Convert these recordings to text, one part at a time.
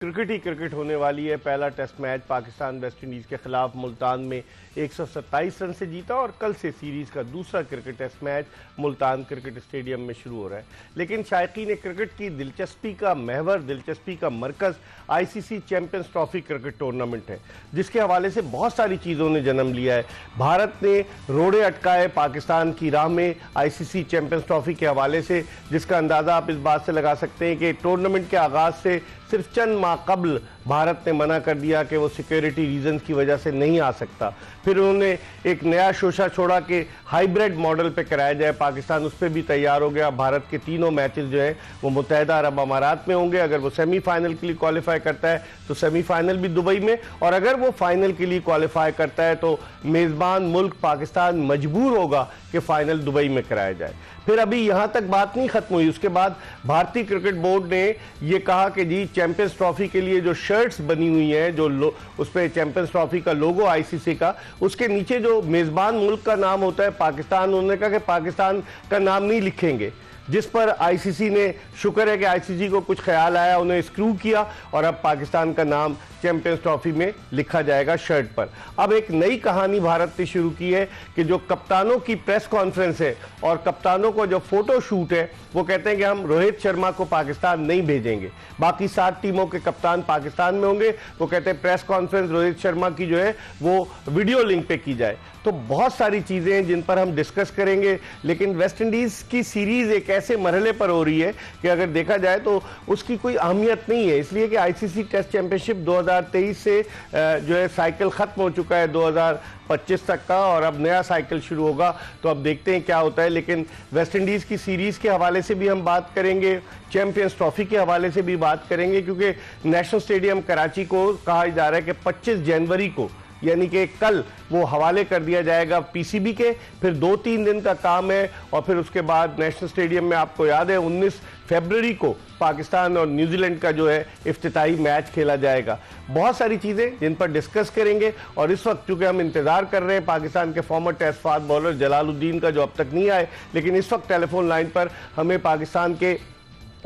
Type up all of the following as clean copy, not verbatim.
Cricket ही cricket होने वाली है। पहला test match Pakistan West Indies के खिलाफ मुल्तान में 127 रन से जीता और कल से सीरीज़ का दूसरा cricket test match Multan cricket stadium में शुरू हो रहा है। लेकिन शायकीन क्रिकेट की दिलचस्पी का महवर, दिलचस्पी का मरकज़ ICC champions trophy cricket tournament है, जिसके हवाले से बहुत सारी चीज़ों ने जन्म लिया है। भारत ने रोड़े अटकाए पाकिस्तान की राह में आईसीसी चैंपियंस ट्रॉफी के हवाले से, जिसका अंदाज़ा आप इस बात से लगा सकते हैं कि टूर्नामेंट के आगाज़ से सिर्फ चंद माह कबल भारत ने मना कर दिया कि वो सिक्योरिटी रीजंस की वजह से नहीं आ सकता। फिर उन्होंने एक नया शोशा छोड़ा कि हाइब्रिड मॉडल पे कराया जाए। पाकिस्तान उस पर भी तैयार हो गया। भारत के तीनों मैचेस जो हैं वो मुत्तहिदा अरब अमारात में होंगे। अगर वो सेमीफाइनल के लिए क्वालिफाई करता है तो सेमीफाइनल भी दुबई में, और अगर वो फाइनल के लिए क्वालिफाई करता है तो मेज़बान मुल्क पाकिस्तान मजबूर होगा कि फाइनल दुबई में कराया जाए। फिर अभी यहाँ तक बात नहीं खत्म हुई। उसके बाद भारतीय क्रिकेट बोर्ड ने ये कहा कि जी चैंपियंस ट्रॉफी के लिए जो शर्ट्स बनी हुई हैं, जो उस पर चैंपियंस ट्रॉफी का लोगो आईसीसी का, उसके नीचे जो मेज़बान मुल्क का नाम होता है पाकिस्तान, उन्होंने कहा कि पाकिस्तान का नाम नहीं लिखेंगे, जिस पर आईसीसी ने, शुक्र है कि आईसीसी को कुछ ख्याल आया, उन्हें स्क्रू किया और अब पाकिस्तान का नाम चैंपियंस ट्रॉफी में लिखा जाएगा शर्ट पर। अब एक नई कहानी भारत ने शुरू की है कि जो कप्तानों की प्रेस कॉन्फ्रेंस है और कप्तानों को जो फोटो शूट है, वो कहते हैं कि हम रोहित शर्मा को पाकिस्तान नहीं भेजेंगे, बाकी 7 टीमों के कप्तान पाकिस्तान में होंगे। वो कहते हैं प्रेस कॉन्फ्रेंस रोहित शर्मा की जो है वो वीडियो लिंक पे की जाए। तो बहुत सारी चीज़ें हैं जिन पर हम डिस्कस करेंगे। लेकिन वेस्ट इंडीज़ की सीरीज़ एक ऐसे मरहले पर हो रही है कि अगर देखा जाए तो उसकी कोई अहमियत नहीं है, इसलिए कि आईसीसी टेस्ट चैंपियनशिप 2023 से जो है साइकिल ख़त्म हो चुका है 2025 तक का, और अब नया साइकिल शुरू होगा। तो अब देखते हैं क्या होता है। लेकिन वेस्ट इंडीज़ की सीरीज़ के हवाले से भी हम बात करेंगे, चैंपियंस ट्रॉफी के हवाले से भी बात करेंगे, क्योंकि नेशनल स्टेडियम कराची को कहा जा रहा है कि 25 जनवरी को, यानी कि कल, वो हवाले कर दिया जाएगा पीसीबी के। फिर 2-3 दिन का काम है और फिर उसके बाद नेशनल स्टेडियम में, आपको याद है, 19 फरवरी को पाकिस्तान और न्यूजीलैंड का जो है इफ्तिताई मैच खेला जाएगा। बहुत सारी चीज़ें जिन पर डिस्कस करेंगे। और इस वक्त चूँकि हम इंतज़ार कर रहे हैं पाकिस्तान के former test fast bowler Jalaluddin का, जो अब तक नहीं आए, लेकिन इस वक्त टेलीफोन लाइन पर हमें पाकिस्तान के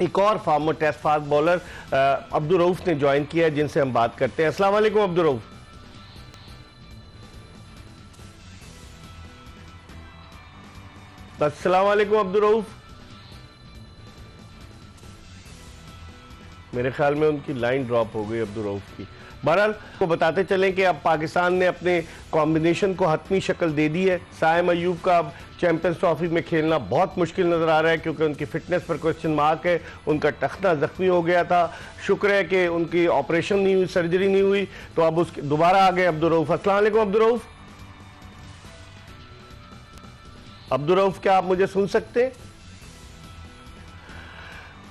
एक और former test fast bowler Abdul Rauf ने ज्वाइन किया है, जिनसे हम बात करते हैं। अस्सलाम वालेकुम अब्दुल रऊफ। अस्सलाम वालेकुम अब्दुल रऊफ। मेरे ख्याल में उनकी लाइन ड्रॉप हो गई अब्दुल रऊफ की। बहरहाल को बताते चलें कि अब पाकिस्तान ने अपने कॉम्बिनेशन को हतमी शक्ल दे दी है। साइम अयूब का अब चैंपियंस ट्रॉफी में खेलना बहुत मुश्किल नज़र आ रहा है, क्योंकि उनकी फिटनेस पर क्वेश्चन मार्क है। उनका टखना जख्मी हो गया था, शुक्र है कि उनकी ऑपरेशन नहीं हुई, सर्जरी नहीं हुई, तो अब उसके दोबारा आ गए अब्दुल रऊफ। अस्सलाम वालेकुम अब्दुल रऊफ। अब्दुल रऊफ, क्या आप मुझे सुन सकते हैं?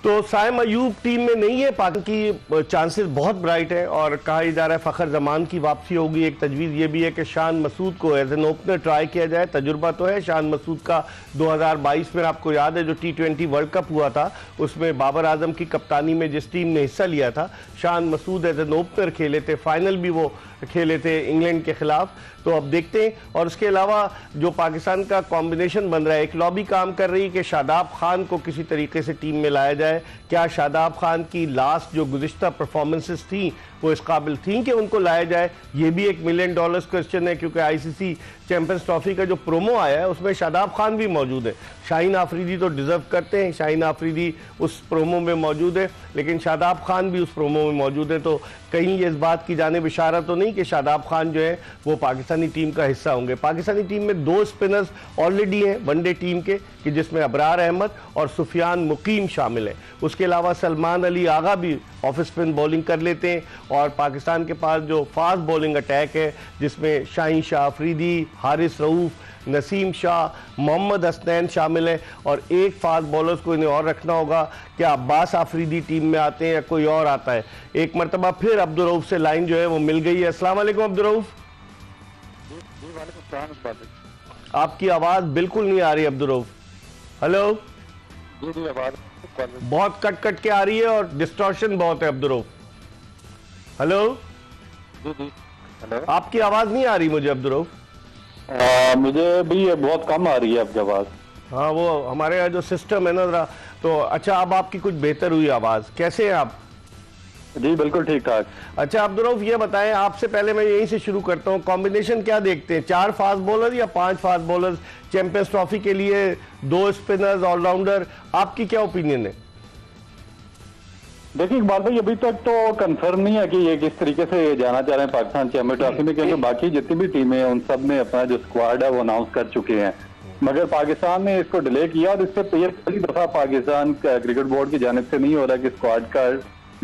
तो साइम अयूब टीम में नहीं है, पाकिस्तान की चांसेस बहुत ब्राइट है और कहा जा रहा है फ़खर जमान की वापसी होगी। एक तजवीज़ ये भी है कि शान मसूद को एज एन ओपनर ट्राई किया जाए। तजुर्बा तो है शान मसूद का 2022 में, आपको याद है जो T20 वर्ल्ड कप हुआ था, उसमें बाबर आजम की कप्तानी में जिस टीम ने हिस्सा लिया था, Shan Masood as an opener खेले थे, फाइनल भी वो खेले थे इंग्लैंड के खिलाफ। तो अब देखते हैं। और उसके अलावा जो पाकिस्तान का कॉम्बिनेशन बन रहा है, एक लॉबी काम कर रही है कि शादाब खान को किसी तरीके से टीम में लाया जाए। क्या शादाब खान की लास्ट जो गुज़िश्ता परफॉर्मेंसेस थी वो इस काबिल थी कि उनको लाया जाए? ये भी एक $1 मिलियन क्वेश्चन है, क्योंकि आईसीसी चैंपियंस ट्रॉफी का जो प्रोमो आया है उसमें शादाब खान भी मौजूद है। शाहीन आफरीदी तो डिज़र्व करते हैं, शाहीन आफरीदी उस प्रोमो में मौजूद है, लेकिन शादाब खान भी उस प्रोमो में मौजूद है। तो कहीं ये इस बात की जानिब इशारा तो नहीं कि शादाब खान जो है वो पाकिस्तानी टीम का हिस्सा होंगे। पाकिस्तानी टीम में 2 स्पिनर्स ऑलरेडी हैं वनडे टीम के, कि जिसमें अबरार अहमद और सुफियान मुकीम शामिल है। उसके अलावा सलमान अली आगा भी ऑफ स्पिन बॉलिंग कर लेते हैं। और पाकिस्तान के पास जो फास्ट बॉलिंग अटैक है, जिसमें शाहीन शाह अफरीदी, हारिस रऊफ, नसीम शाह, मोहम्मद हसनैन शामिल है। और एक फास्ट बॉलर्स को इन्हें और रखना होगा। क्या अब्बास आफरीदी टीम में आते हैं या कोई और आता है? एक मरतबा फिर अब्दुल रऊफ से लाइन जो है वो मिल गई है। अस्सलाम वालेकुम अब्दुल रऊफ। आपकी आवाज़ बिल्कुल नहीं आ रही अब्दुल रऊफ। हेलो, बहुत कट कट के आ रही है और डिस्टॉर्शन बहुत है अब्दुल रऊफ। हेलो, आपकी आवाज़ नहीं आ रही मुझे अब्दुल रऊफ। मुझे भी ये बहुत कम आ रही है आपकी आवाज़। हाँ, वो हमारे यहाँ जो सिस्टम है ना ज़रा, तो अच्छा अब आपकी कुछ बेहतर हुई आवाज़। कैसे हैं आप? जी बिल्कुल ठीक ठाक। अच्छा अब्दुल रऊफ, ये बताएं, आपसे पहले मैं यहीं से शुरू करता हूं, कॉम्बिनेशन क्या देखते हैं, 4 फास्ट बॉलर या 5 फास्ट बॉलर्स चैंपियंस ट्रॉफी के लिए, 2 स्पिनर्स, ऑलराउंडर, आपकी क्या ओपिनियन है? देखिए इकबाल भाई, अभी तक तो कंफर्म नहीं है कि ये किस तरीके से जाना चाह रहे हैं पाकिस्तान चैंपियन ट्रॉफी में, क्योंकि बाकी जितनी भी टीमें हैं उन सब ने अपना जो स्क्वाड है वो अनाउंस कर चुके हैं, मगर पाकिस्तान ने इसको डिले किया। और इससे पहली दफा पाकिस्तान क्रिकेट बोर्ड की जानिब से नहीं हो रहा कि स्क्वाड का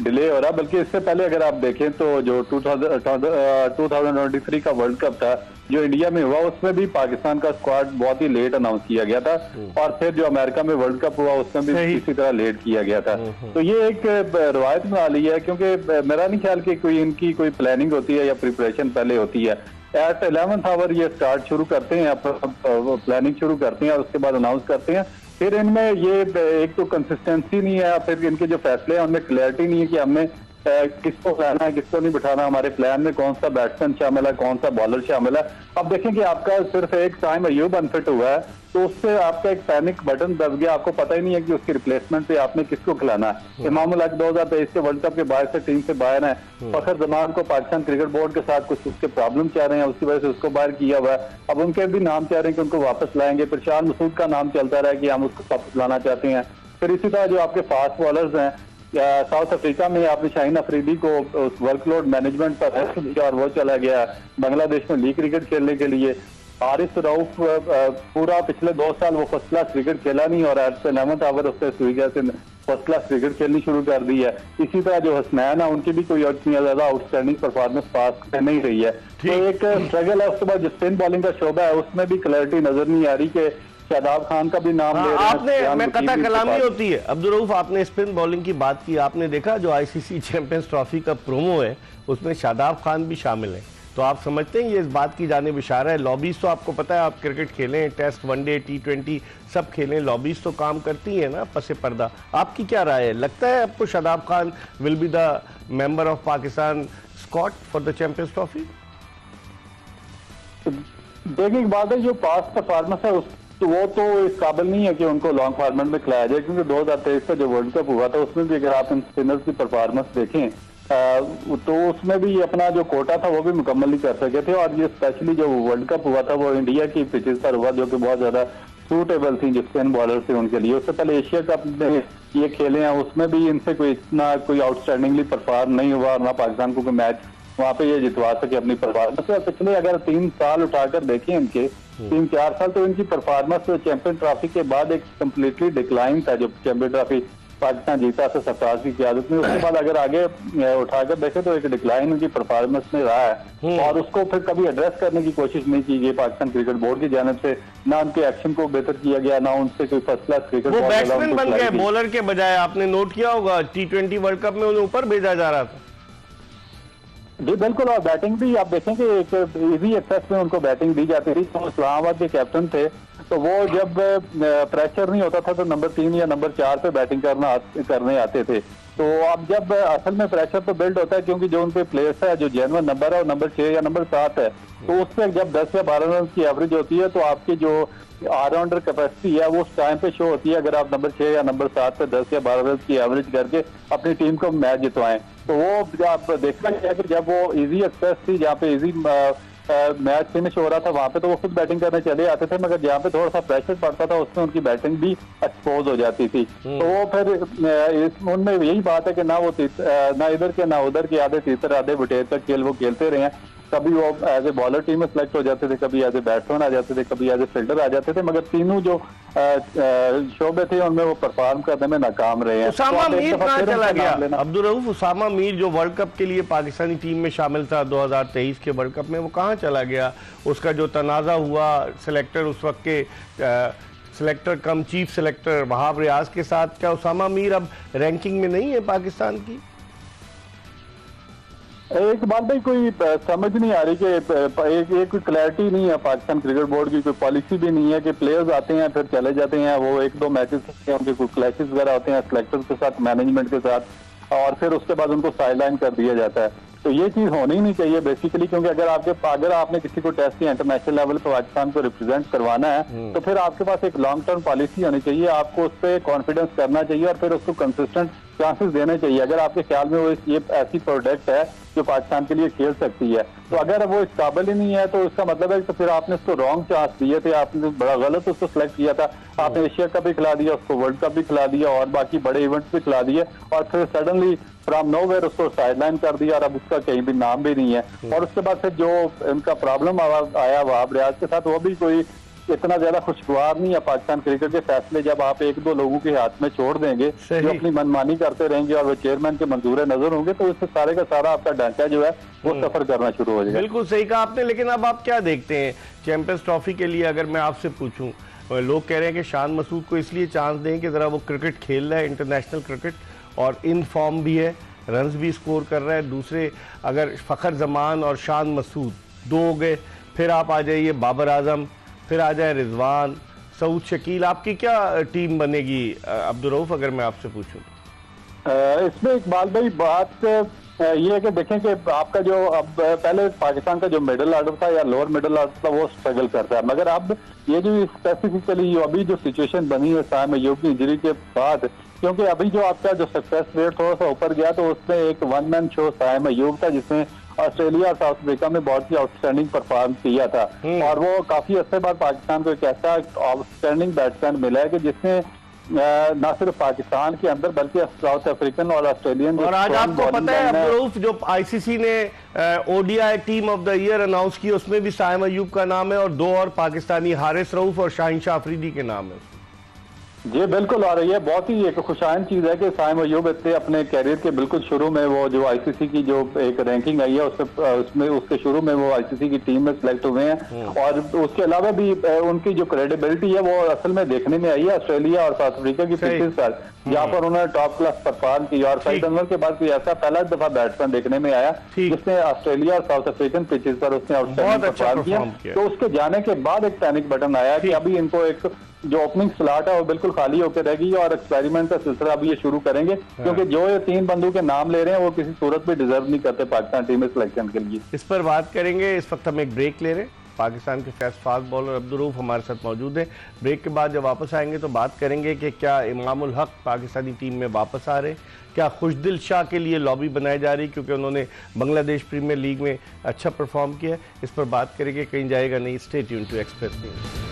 डिले हो रहा, बल्कि इससे पहले अगर आप देखें तो जो 2023 का वर्ल्ड कप था जो इंडिया में हुआ, उसमें भी पाकिस्तान का स्क्वाड बहुत ही लेट अनाउंस किया गया था, और फिर जो अमेरिका में वर्ल्ड कप हुआ उसमें भी इसी तरह लेट किया गया था। तो ये एक रवायत में आ ली है, क्योंकि मेरा नहीं ख्याल कि कोई इनकी कोई प्लानिंग होती है या प्रिपरेशन पहले होती है। एट 11th आवर ये स्टार्ट शुरू करते हैं, प्लानिंग शुरू करते हैं और उसके बाद अनाउंस करते हैं। फिर इनमें ये एक तो कंसिस्टेंसी नहीं है, फिर इनके जो फैसले हैं उनमें क्लैरिटी नहीं है कि हमने किसको लाना है किसको नहीं बिठाना, हमारे प्लान में कौन सा बैट्समैन शामिल है कौन सा बॉलर शामिल है। अब देखें कि आपका सिर्फ एक टाइम अयूब अनफिट हुआ है तो उससे आपका एक पैनिक बटन दब गया, आपको पता ही नहीं है कि उसकी रिप्लेसमेंट पे आपने किसको खिलाना है। इमाम उल हक 2023 के वर्ल्ड कप के बाद से टीम से बाहर है, फखर जमान को पाकिस्तान क्रिकेट बोर्ड के साथ कुछ उसके प्रॉब्लम चाह रहे हैं, उसकी वजह से उसको बाहर किया हुआ है। अब उनके भी नाम चाह रहे हैं कि उनको वापस लाएंगे, फिर शान मसूद का नाम चलता रहा है कि हम उसको वापस लाना चाहते हैं। फिर इसी तरह जो आपके फास्ट बॉलर्स हैं, साउथ अफ्रीका में आपने शाहीन अफरीदी को उस वर्कलोड मैनेजमेंट पर रेस्ट दिया और वो चला गया बांग्लादेश में लीग क्रिकेट खेलने के लिए। हारिस रऊफ पूरा पिछले 2 साल वो फर्स्ट क्लास क्रिकेट खेला नहीं और एट 11th आवर उसने सुईगा से फर्स्ट क्लास क्रिकेट खेलनी शुरू कर दी है। इसी तरह जो हसनैन है उनकी भी कोई ज्यादा आउटस्टैंडिंग परफॉर्मेंस पास नहीं रही है, तो एक स्ट्रगल है। उसके बाद जो स्पिन बॉलिंग का शोबा है उसमें भी क्लैरिटी नजर नहीं आ रही कि शादाब खान का भी नाम ले रहे हैं। आपने, मैं कता कलामी होती है अब्दुल रऊफ, आपने स्पिन बॉलिंग की बात की, आपने देखा जो आईसीसी चैंपियंस ट्रॉफी का प्रोमो है उसमें शादाब खान भी शामिल है, तो आप समझते हैं ये इस बात की जानिब इशारा है? लॉबीज तो आपको पता है, आप क्रिकेट खेलें, टेस्ट, वनडे, T20 सब खेलें, लॉबीज तो काम करती है ना पसे पर्दा। आपकी क्या राय है, लगता है आपको Shadab Khan will be the member of Pakistan squad for the champions trophy? देखने की बात है, जो पास परफॉर्मेंस है तो वो तो इस काबिल नहीं है कि उनको लॉन्ग फॉर्मेट में खिलाया जाए, क्योंकि 2023 का जो वर्ल्ड कप हुआ था उसमें भी अगर आप इन स्पिनर्स की परफॉर्मेंस देखें तो उसमें भी अपना जो कोटा था वो भी मुकम्मल नहीं कर सके थे। और ये स्पेशली जो वर्ल्ड कप हुआ था वो इंडिया की पिचेस पर हुआ, जो कि बहुत ज्यादा सूटेबल थी जो स्पिन बॉलर थे उनके लिए। उससे पहले एशिया कप में ये खेले हैं, उसमें भी इनसे कोई इतना कोई आउटस्टैंडिंगली परफॉर्म नहीं हुआ और ना पाकिस्तान को कोई मैच वहां पे ये जितवा सके अपनी परफॉर्मेंस। पिछले अगर 3 साल उठाकर देखें इनके 3-4 साल, तो इनकी परफॉर्मेंस चैंपियन ट्रॉफी के बाद एक कम्प्लीटली डिक्लाइन था। जो चैंपियन ट्रॉफी पाकिस्तान जीता था सरफराज की क़यादत में, उसके बाद अगर आगे उठाकर देखें तो एक डिक्लाइन उनकी परफॉर्मेंस में रहा है और उसको फिर कभी एड्रेस करने की कोशिश नहीं की गई पाकिस्तान क्रिकेट बोर्ड की जानिब से। ना उनके एक्शन को बेहतर किया गया, ना उनसे कोई फर्स्ट क्लास क्रिकेट। वो बैट्समैन बन गए बॉलर के बजाय, आपने नोट किया होगा T20 वर्ल्ड कप में उन्हें ऊपर भेजा जा रहा था। जी बिल्कुल, और बैटिंग भी आप देखेंगे एक इजी एक्सेस में उनको बैटिंग दी जाती थी। तो इस्लामाबाद के कैप्टन थे तो वो जब प्रेशर नहीं होता था तो नंबर 3 या नंबर 4 पे बैटिंग करने आते थे। तो अब जब असल में प्रेशर तो बिल्ड होता है, क्योंकि जो उनके प्लेयर्स है जो जेन्युइन नंबर है वो नंबर 6 या नंबर 7 है, तो उससे जब 10 या 12 रन की एवरेज होती है तो आपकी जो ऑलराउंडर कैपेसिटी है वो उस टाइम पे शो होती है। अगर आप नंबर 6 या नंबर 7 पे 10 या 12 रन की एवरेज करके अपनी टीम को मैच जितवाएं, तो वो आप देखना चाहिए कि जब वो इजी एक्सेस थी जहाँ पे इजी मैच फिनिश हो रहा था वहां पे तो वो खुद बैटिंग करने चले आते थे, मगर जहाँ पे थोड़ा सा प्रेशर पड़ता था उसमें उनकी बैटिंग भी एक्सपोज हो जाती थी। तो वो फिर उनमें यही बात है कि ना वो ना इधर के ना उधर के आधे तीसरे आधे बुटेर का खेल वो खेलते रहे हैं। कभी वो एज ए बॉलर टीम में सिलेक्ट हो जाते थे, कभी एज ए बैट्समैन आ जाते थे, कभी एज ए फील्डर आ जाते थे, मगर तीनों जो शोबे थे उनमें वो परफॉर्म करने में नाकाम रहे हैं। उसामा मीर कहाँ चला गया अब्दुल रऊफ? उसामा मीर जो वर्ल्ड कप के लिए पाकिस्तानी टीम में शामिल था 2023 के वर्ल्ड कप में, वो कहाँ चला गया? उसका जो तनाज़ा हुआ सिलेक्टर उस वक्त के सिलेक्टर कम चीफ सिलेक्टर वहाब रियाज के साथ, क्या उसामा मीर अब रैंकिंग में नहीं है पाकिस्तान की? एक बात भाई कोई समझ नहीं आ रही कि एक कोई क्लैरिटी नहीं है पाकिस्तान क्रिकेट बोर्ड की, कोई पॉलिसी भी नहीं है कि प्लेयर्स आते हैं फिर चले जाते हैं, वो 1-2 मैचेस उनके कोई क्लैशेस वगैरह होते हैं सिलेक्टर्स के साथ, मैनेजमेंट के साथ, और फिर उसके बाद उनको साइडलाइन कर दिया जाता है। तो ये चीज होनी ही नहीं चाहिए बेसिकली, क्योंकि अगर आपने किसी को टेस्ट या इंटरनेशनल लेवल पर पाकिस्तान को रिप्रेजेंट करवाना है तो फिर आपके पास एक लॉन्ग टर्म पॉलिसी होनी चाहिए, आपको उस पर कॉन्फिडेंस करना चाहिए और फिर उसको कंसिस्टेंट चांसेस देने चाहिए। अगर आपके ख्याल में वो ये ऐसी प्रोडक्ट है जो पाकिस्तान के लिए खेल सकती है, तो अगर वो इस काबिल ही नहीं है तो इसका मतलब है कि तो फिर आपने उसको रॉन्ग चांस दिए थे, आपने बड़ा गलत उसको सिलेक्ट किया था। आपने एशिया कप भी खिला दिया, उसको वर्ल्ड कप भी खिला दिया और बाकी बड़े इवेंट्स भी खिला दिए, और फिर सडनली फ्रॉम नोवेयर उसको साइडलाइन कर दिया और अब उसका कहीं भी नाम भी नहीं है। और उसके बाद फिर जो इनका प्रॉब्लम आया वहाब रियाज के साथ, वो भी कोई इतना ज्यादा खुशगवार नहीं है पाकिस्तान क्रिकेट के फैसले जब आप एक दो लोगों के हाथ में छोड़ देंगे जो अपनी मनमानी करते रहेंगे और वो चेयरमैन के मंजूर नजर होंगे, तो इससे सारे का सारा आपका ढांचा जो है वो सफर करना शुरू हो जाएगा। बिल्कुल सही कहा आपने। लेकिन अब आप क्या देखते हैं चैंपियंस ट्रॉफी के लिए, अगर मैं आपसे पूछूं, लोग कह रहे हैं कि शान मसूद को इसलिए चांस दें कि जरा वो क्रिकेट खेल रहा है, इंटरनेशनल क्रिकेट, और इन फॉर्म भी है, रन्स भी स्कोर कर रहा है। दूसरे अगर फ़खर जमान और शान मसूद दो हो गए, फिर आप आ जाइए बाबर आजम, फिर आ जाए रिजवान, सऊद शकील, आपकी क्या टीम बनेगी अब्दुल रऊफ, अगर मैं आपसे पूछूं? इसमें इकबाल भाई बात ये है कि देखें कि आपका जो अब पहले पाकिस्तान का जो मिडिल ऑर्डर था या लोअर मिडिल ऑर्डर था वो स्ट्रगल करता है, मगर अब ये जो स्पेसिफिकली अभी जो सिचुएशन बनी है साइम अय्यूब की इंजरी के बाद, क्योंकि अभी जो आपका जो सक्सेस रेट थोड़ा सा ऊपर गया, तो उसमें एक वन मैन शो साइम अय्यूब था जिसने ऑस्ट्रेलिया और साउथ अफ्रीका में बहुत ही आउटस्टैंडिंग परफॉर्म किया था, और वो काफी अर्से बाद पाकिस्तान को एक ऐसा आउटस्टैंडिंग बैट्समैन मिला है कि जिसने न सिर्फ पाकिस्तान के अंदर बल्कि साउथ अफ्रीकन और ऑस्ट्रेलियन, और आज आपको पता है अब्दुल रऊफ, जो आईसीसी ने ODI team of the year announce की उसमें भी साइम अय्यूब का नाम है और दो और पाकिस्तानी, हारिस रऊफ और शाहीन शाह अफरीदी के नाम है। जी बिल्कुल, और ये बहुत ही एक खुशाइन चीज है कि साइम अय्यूब इतने अपने कैरियर के बिल्कुल शुरू में वो जो आईसीसी की जो एक रैंकिंग आई है उसमें उसके शुरू में वो आईसीसी की टीम में सिलेक्ट हुए हैं, और उसके अलावा भी उनकी जो क्रेडिबिलिटी है वो असल में देखने में आई है ऑस्ट्रेलिया और साउथ अफ्रीका की पिचेस पर, जहाँ पर उन्होंने टॉप क्लास परफॉर्म किया, और सईद अनवर के बाद कोई ऐसा पहला दफा बैट्समैन देखने में आया जिसने ऑस्ट्रेलिया और साउथ अफ्रीकन पिचेस पर उसने आउटस्टैंडिंग परफॉर्म किया। तो उसके जाने के बाद एक पैनिक बटन आया कि अभी इनको एक जो ओपनिंग स्लॉट है वो बिल्कुल खाली होकर रहेगी और एक्सपेरिमेंट का सिलसिला अभी ये शुरू करेंगे, क्योंकि जो ये तीन बंदों के नाम ले रहे हैं वो किसी सूरत में डिजर्व नहीं करते पाकिस्तान टीम में सिलेक्शन के लिए। इस पर बात करेंगे। इस वक्त हम एक ब्रेक ले रहे हैं। पाकिस्तान के फास्ट बॉलर अब्दुल रऊफ हमारे साथ मौजूद हैं। ब्रेक के बाद जब वापस आएंगे तो बात करेंगे कि क्या इमाम उल हक पाकिस्तानी टीम में वापस आ रहे हैं, क्या खुशदिल शाह के लिए लॉबी बनाई जा रही क्योंकि उन्होंने बांग्लादेश प्रीमियर लीग में अच्छा परफॉर्म किया। इस पर बात करेंगे, कहीं जाएगा नहीं। Stay tuned to Express news.